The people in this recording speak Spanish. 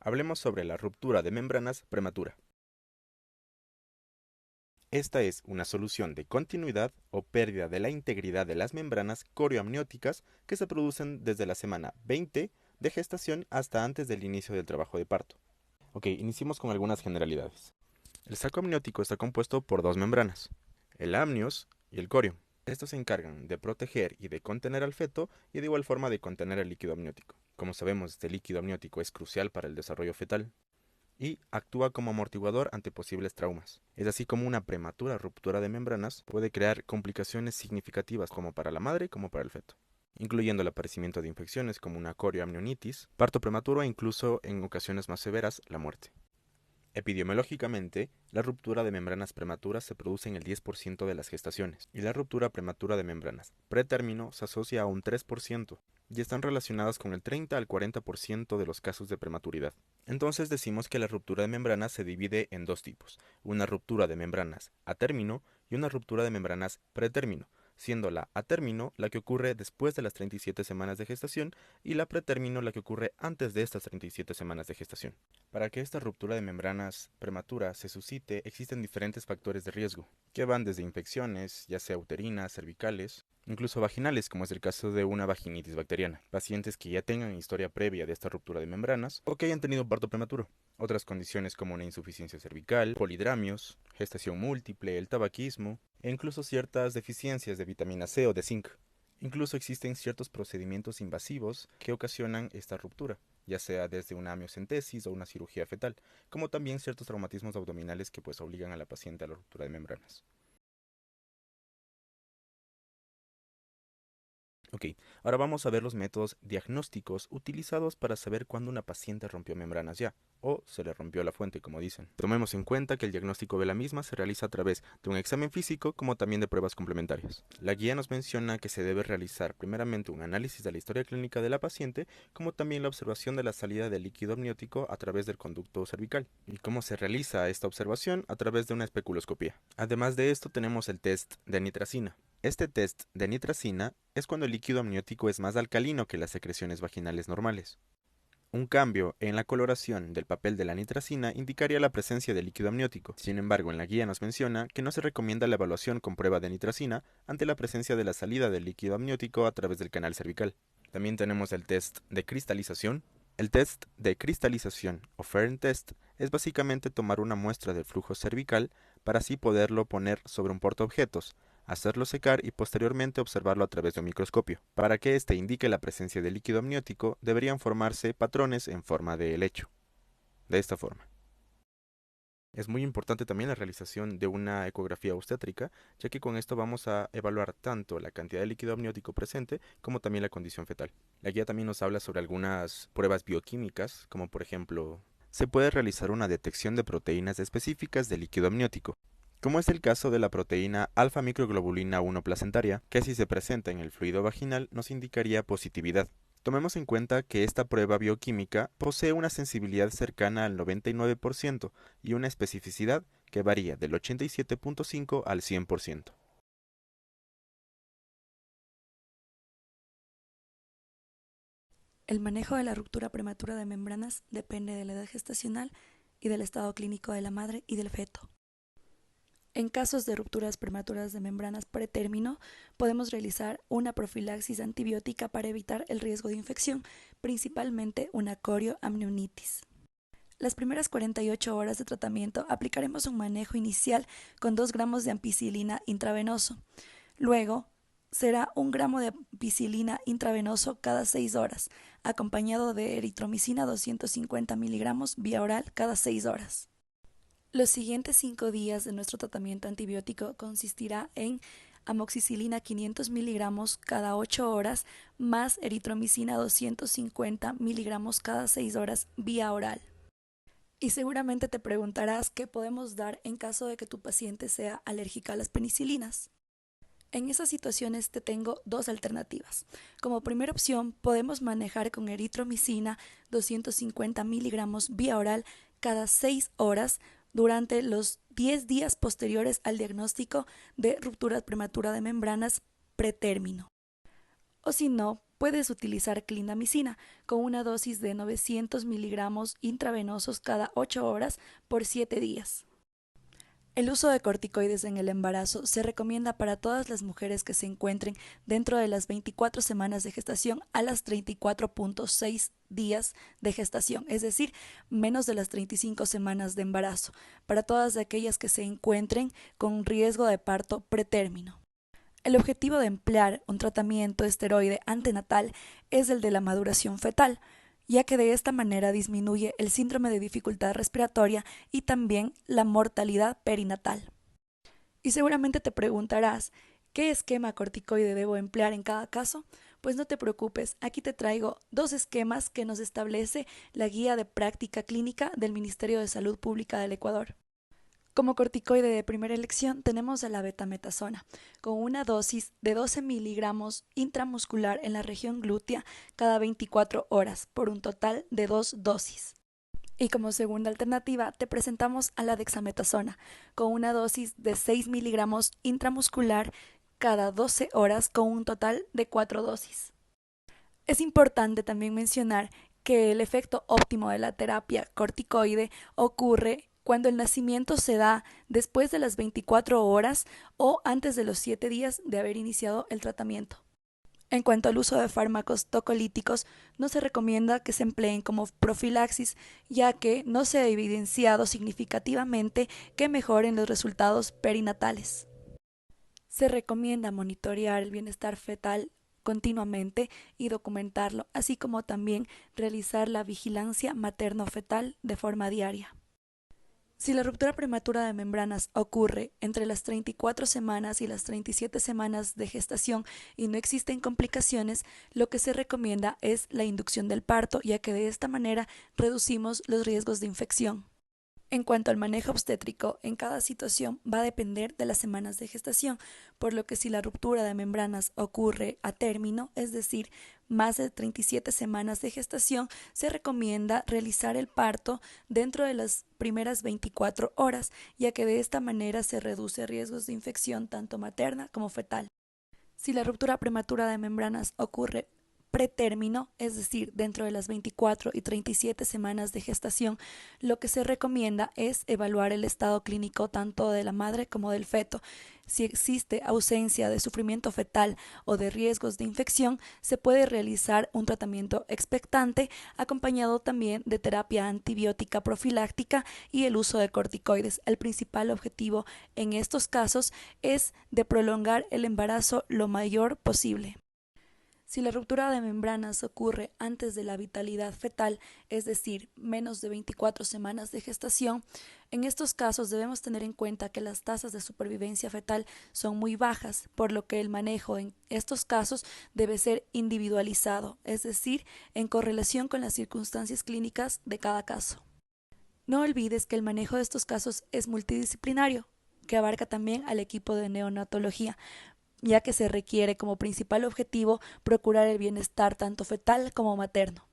Hablemos sobre la ruptura de membranas prematura. Esta es una solución de continuidad o pérdida de la integridad de las membranas corioamnióticas que se producen desde la semana 20 de gestación hasta antes del inicio del trabajo de parto. Ok, iniciemos con algunas generalidades. El saco amniótico está compuesto por dos membranas, el amnios y el corium. Estos se encargan de proteger y de contener al feto y de igual forma de contener el líquido amniótico. Como sabemos, este líquido amniótico es crucial para el desarrollo fetal y actúa como amortiguador ante posibles traumas. Es así como una prematura ruptura de membranas puede crear complicaciones significativas como para la madre como para el feto, incluyendo el aparecimiento de infecciones como una corioamnionitis, parto prematuro e incluso en ocasiones más severas la muerte. Epidemiológicamente, la ruptura de membranas prematuras se produce en el 10% de las gestaciones y la ruptura prematura de membranas pretérmino se asocia a un 3% y están relacionadas con el 30 al 40% de los casos de prematuridad. Entonces decimos que la ruptura de membranas se divide en dos tipos, una ruptura de membranas a término y una ruptura de membranas pretérmino, siendo la a término la que ocurre después de las 37 semanas de gestación y la pretérmino la que ocurre antes de estas 37 semanas de gestación. Para que esta ruptura de membranas prematura se suscite, existen diferentes factores de riesgo, que van desde infecciones, ya sea uterinas, cervicales, incluso vaginales, como es el caso de una vaginitis bacteriana, pacientes que ya tengan historia previa de esta ruptura de membranas o que hayan tenido un parto prematuro. Otras condiciones como una insuficiencia cervical, polidramios, gestación múltiple, el tabaquismo e incluso ciertas deficiencias de vitamina C o de zinc. Incluso existen ciertos procedimientos invasivos que ocasionan esta ruptura, ya sea desde una amniocentesis o una cirugía fetal, como también ciertos traumatismos abdominales que pues obligan a la paciente a la ruptura de membranas. Ok, ahora vamos a ver los métodos diagnósticos utilizados para saber cuándo una paciente rompió membranas ya, o se le rompió la fuente, como dicen. Tomemos en cuenta que el diagnóstico de la misma se realiza a través de un examen físico como también de pruebas complementarias. La guía nos menciona que se debe realizar primeramente un análisis de la historia clínica de la paciente, como también la observación de la salida del líquido amniótico a través del conducto cervical. ¿Y cómo se realiza esta observación? A través de una especuloscopía. Además de esto tenemos el test de nitracina. Este test de nitracina es cuando el líquido amniótico es más alcalino que las secreciones vaginales normales. Un cambio en la coloración del papel de la nitracina indicaría la presencia de líquido amniótico. Sin embargo, en la guía nos menciona que no se recomienda la evaluación con prueba de nitracina ante la presencia de la salida del líquido amniótico a través del canal cervical. También tenemos el test de cristalización. El test de cristalización o Fern test es básicamente tomar una muestra del flujo cervical para así poderlo poner sobre un portaobjetos, hacerlo secar y posteriormente observarlo a través de un microscopio. Para que éste indique la presencia de líquido amniótico, deberían formarse patrones en forma de helecho. De esta forma. Es muy importante también la realización de una ecografía obstétrica, ya que con esto vamos a evaluar tanto la cantidad de líquido amniótico presente como también la condición fetal. La guía también nos habla sobre algunas pruebas bioquímicas, como por ejemplo, se puede realizar una detección de proteínas específicas de líquido amniótico, como es el caso de la proteína alfa microglobulina 1 placentaria, que si se presenta en el fluido vaginal nos indicaría positividad. Tomemos en cuenta que esta prueba bioquímica posee una sensibilidad cercana al 99% y una especificidad que varía del 87.5 al 100%. El manejo de la ruptura prematura de membranas depende de la edad gestacional y del estado clínico de la madre y del feto. En casos de rupturas prematuras de membranas pretérmino, podemos realizar una profilaxis antibiótica para evitar el riesgo de infección, principalmente una corioamnionitis. Las primeras 48 horas de tratamiento aplicaremos un manejo inicial con 2 gramos de ampicilina intravenoso. Luego, será 1 gramo de ampicilina intravenoso cada 6 horas, acompañado de eritromicina 250 miligramos vía oral cada 6 horas. Los siguientes 5 días de nuestro tratamiento antibiótico consistirá en amoxicilina 500 miligramos cada 8 horas más eritromicina 250 miligramos cada 6 horas vía oral. Y seguramente te preguntarás qué podemos dar en caso de que tu paciente sea alérgica a las penicilinas. En esas situaciones te tengo dos alternativas. Como primera opción, podemos manejar con eritromicina 250 miligramos vía oral cada 6 horas durante los 10 días posteriores al diagnóstico de ruptura prematura de membranas pretérmino. O si no, puedes utilizar clindamicina con una dosis de 900 miligramos intravenosos cada 8 horas por 7 días. El uso de corticoides en el embarazo se recomienda para todas las mujeres que se encuentren dentro de las 24 semanas de gestación a las 34.6 días de gestación, es decir, menos de las 35 semanas de embarazo, para todas aquellas que se encuentren con riesgo de parto pretérmino. El objetivo de emplear un tratamiento esteroide antenatal es el de la maduración fetal, ya que de esta manera disminuye el síndrome de dificultad respiratoria y también la mortalidad perinatal. Y seguramente te preguntarás, ¿qué esquema corticoide debo emplear en cada caso? Pues no te preocupes, aquí te traigo 2 esquemas que nos establece la Guía de Práctica Clínica del Ministerio de Salud Pública del Ecuador. Como corticoide de primera elección tenemos a la betametasona, con una dosis de 12 miligramos intramuscular en la región glútea cada 24 horas, por un total de 2 dosis. Y como segunda alternativa te presentamos a la dexametasona, con una dosis de 6 miligramos intramuscular cada 12 horas, con un total de 4 dosis. Es importante también mencionar que el efecto óptimo de la terapia corticoide ocurre cuando el nacimiento se da después de las 24 horas o antes de los 7 días de haber iniciado el tratamiento. En cuanto al uso de fármacos tocolíticos, no se recomienda que se empleen como profilaxis, ya que no se ha evidenciado significativamente que mejoren los resultados perinatales. Se recomienda monitorear el bienestar fetal continuamente y documentarlo, así como también realizar la vigilancia materno-fetal de forma diaria. Si la ruptura prematura de membranas ocurre entre las 34 semanas y las 37 semanas de gestación y no existen complicaciones, lo que se recomienda es la inducción del parto, ya que de esta manera reducimos los riesgos de infección. En cuanto al manejo obstétrico, en cada situación va a depender de las semanas de gestación, por lo que si la ruptura de membranas ocurre a término, es decir, más de 37 semanas de gestación, se recomienda realizar el parto dentro de las primeras 24 horas, ya que de esta manera se reduce riesgos de infección tanto materna como fetal. Si la ruptura prematura de membranas ocurre pretérmino, es decir, dentro de las 24 y 37 semanas de gestación, lo que se recomienda es evaluar el estado clínico tanto de la madre como del feto. Si existe ausencia de sufrimiento fetal o de riesgos de infección, se puede realizar un tratamiento expectante acompañado también de terapia antibiótica profiláctica y el uso de corticoides. El principal objetivo en estos casos es de prolongar el embarazo lo mayor posible. Si la ruptura de membranas ocurre antes de la vitalidad fetal, es decir, menos de 24 semanas de gestación, en estos casos debemos tener en cuenta que las tasas de supervivencia fetal son muy bajas, por lo que el manejo en estos casos debe ser individualizado, es decir, en correlación con las circunstancias clínicas de cada caso. No olvides que el manejo de estos casos es multidisciplinario, que abarca también al equipo de neonatología, ya que se requiere como principal objetivo procurar el bienestar tanto fetal como materno.